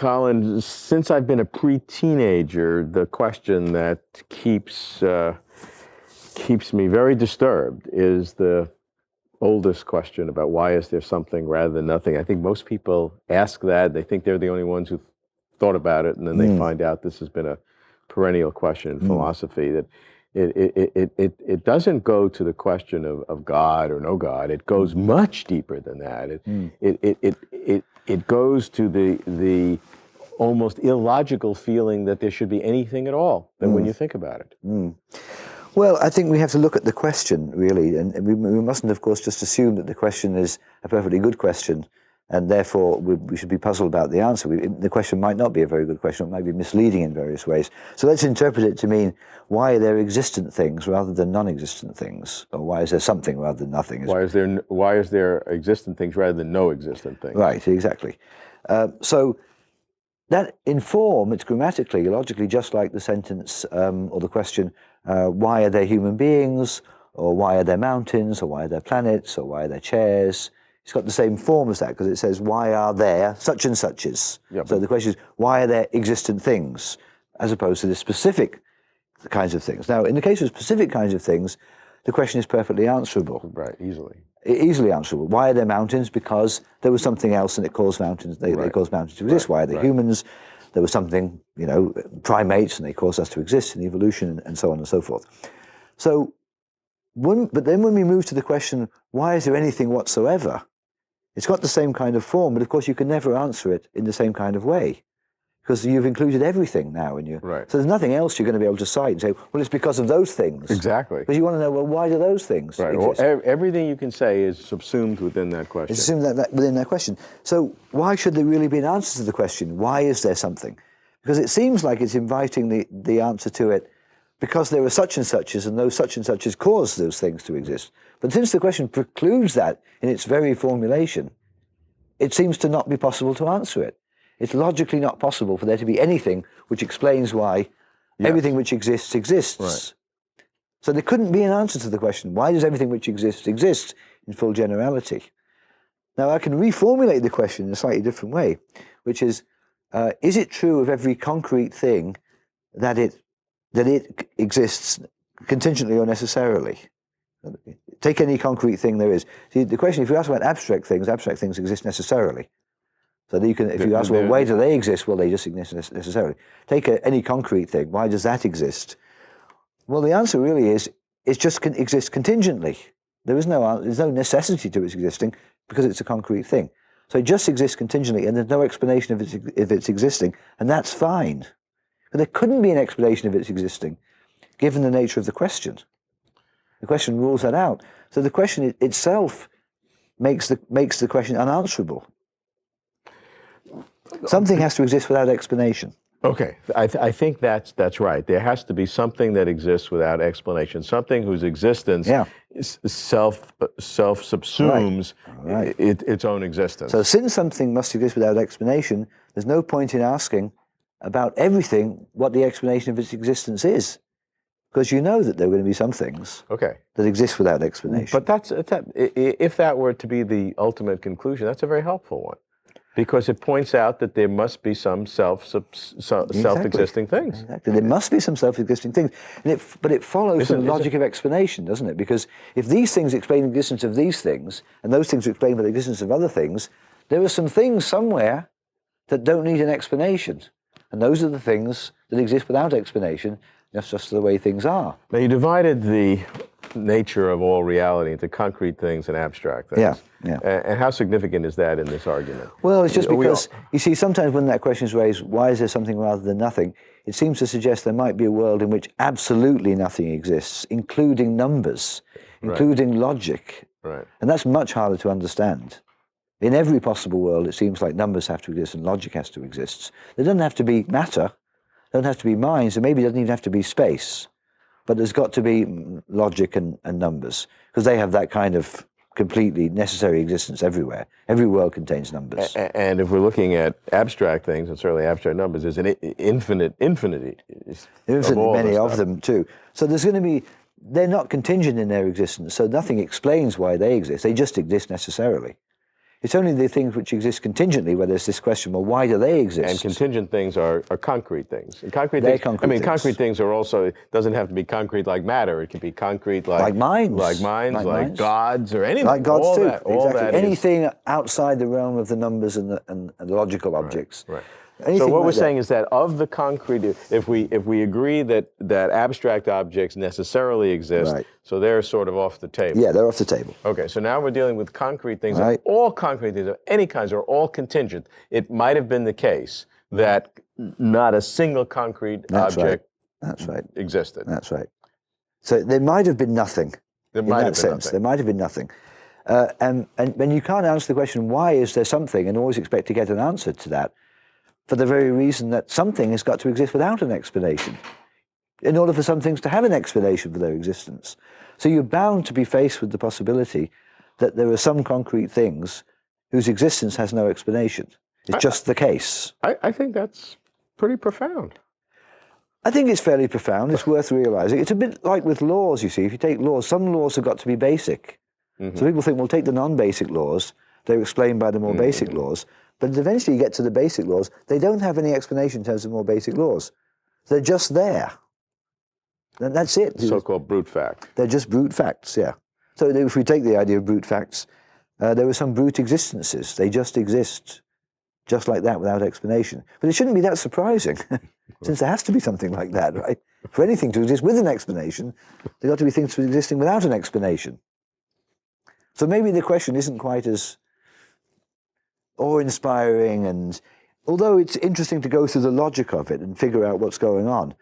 Colin, since I've been a pre-teenager, the question that keeps me very disturbed is the oldest question about why is there something rather than nothing. I think most people ask that. They think they're the only ones who've thought about it, and then they find out this has been a perennial question in philosophy, that it doesn't go to the question of God or no God. It goes much deeper than that. It goes to the almost illogical feeling that there should be anything at all, that when you think about it. Well, I think we have to look at the question, really, and we mustn't, of course, just assume that the question is a perfectly good question, and therefore we should be puzzled about the answer. The question might not be a very good question, it might be misleading in various ways. So let's interpret it to mean, why are there existent things rather than non-existent things? Or why is there something rather than nothing? Why is there existent things rather than no existent things? Right, exactly. So that in form, it's grammatically, logically, just like the sentence or the question, why are there human beings, or why are there mountains, or why are there planets, or why are there chairs? It's got the same form as that, because it says, why are there such and suches? Yeah, so the question is, why are there existent things, as opposed to the specific kinds of things? Now, in the case of specific kinds of things, the question is perfectly answerable. Right, easily. Easily answerable. Why are there mountains? Because there was something else and it caused mountains. They caused mountains to exist. Why are there humans? There was something, primates, and they caused us to exist in evolution, and so on and so forth. So, but then when we move to the question, why is there anything whatsoever? It's got the same kind of form, but of course you can never answer it in the same kind of way, because you've included everything now in you. Right. So there's nothing else you're going to be able to cite and say, well, it's because of those things. Exactly. Because you want to know, well, why do those things exist? Well, everything you can say is subsumed within that question. It's assumed within that question. So why should there really be an answer to the question, why is there something? Because it seems like it's inviting the answer to it, because there are such and suches, and those such and suches cause those things to exist. But since the question precludes that in its very formulation, it seems to not be possible to answer it. It's logically not possible for there to be anything which explains why everything which exists exists. Right. So there couldn't be an answer to the question, why does everything which exists exist in full generality? Now I can reformulate the question in a slightly different way, which is it true of every concrete thing that it exists contingently or necessarily? Take any concrete thing there is. See, the question, if you ask about abstract things exist necessarily. So that if you ask, well, why do they exist? Well, they just exist necessarily. Take any concrete thing. Why does that exist? Well, the answer really is, it just exists contingently. There's no necessity to its existing, because it's a concrete thing. So it just exists contingently, and there's no explanation of its existing, and that's fine. But there couldn't be an explanation of its existing, given the nature of the question. The question rules that out. So the question itself makes the question unanswerable. Something has to exist without explanation. Okay, I think that's right. There has to be something that exists without explanation, something whose existence self-subsumes its own existence. So since something must exist without explanation, there's no point in asking about everything what the explanation of its existence is, because you know that there are going to be some things that exist without explanation. But if that were to be the ultimate conclusion, that's a very helpful one. Because it points out that there must be some self-existing things. Exactly. There must be some self-existing things. But it follows from the logic of explanation, doesn't it? Because if these things explain the existence of these things, and those things explain the existence of other things, there are some things somewhere that don't need an explanation. And those are the things that exist without explanation, just the way things are. Now, you divided the nature of all reality into concrete things and abstract things. Yeah. And how significant is that in this argument? Well, it's just because, you see, sometimes when that question is raised, why is there something rather than nothing, it seems to suggest there might be a world in which absolutely nothing exists, including numbers, including logic. Right. And that's much harder to understand. In every possible world, it seems like numbers have to exist and logic has to exist. There doesn't have to be matter, there don't have to be minds, and maybe it doesn't even have to be space. But there's got to be logic and numbers, because they have that kind of completely necessary existence everywhere. Every world contains numbers. And if we're looking at abstract things, and certainly abstract numbers, there's an infinity many of them too. So there's going to be, they're not contingent in their existence, so nothing explains why they exist. They just exist necessarily. It's only the things which exist contingently where there's this question, well, why do they exist? And contingent things are concrete things. And concrete They're things, concrete things. concrete things are also, it doesn't have to be concrete like matter. It can be concrete Like minds. like gods or anything. Like gods all too. That, all exactly. that is- Anything outside the realm of the numbers and the logical objects. Right. Anything So what like we're that. saying is that of the concrete, if we agree that abstract objects necessarily exist, Right. so they're sort of off the table. Yeah, they're off the table. Okay, so now we're dealing with concrete things. Right. All concrete things of any kinds are all contingent. It might have been the case that not a single concrete That's object That's right. existed. That's right. So there might have been nothing. There In might that have been sense, nothing. there might have been nothing. And when you can't answer the question, why is there something, and always expect to get an answer to that, for the very reason that something has got to exist without an explanation, in order for some things to have an explanation for their existence. So you're bound to be faced with the possibility that there are some concrete things whose existence has no explanation. It's just the case. I think that's pretty profound. I think it's fairly profound. It's worth realizing. It's a bit like with laws, you see. If you take laws, some laws have got to be basic. So people think, well, take the non-basic laws. They're explained by the more basic laws. But eventually you get to the basic laws. They don't have any explanation in terms of more basic laws. They're just there. And that's it. So-called brute fact. They're just brute facts, yeah. So if we take the idea of brute facts, there are some brute existences. They just exist, just like that, without explanation. But it shouldn't be that surprising, since there has to be something like that, right? For anything to exist with an explanation, there got to be things existing without an explanation. So maybe the question isn't quite as awe-inspiring, and although it's interesting to go through the logic of it and figure out what's going on,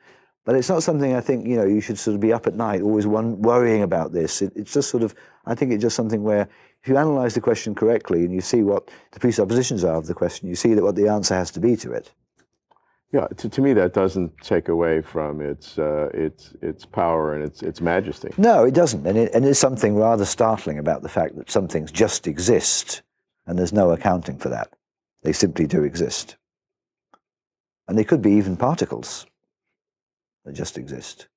but it's not something I think, you should sort of be up at night always worrying about this. It's just sort of, I think it's just something where if you analyze the question correctly and you see what the presuppositions are of the question, you see that what the answer has to be to it. Yeah, to me that doesn't take away from its power and its majesty. No, it doesn't, and there's something rather startling about the fact that some things just exist, and there's no accounting for that. They simply do exist. And they could be even particles that just exist.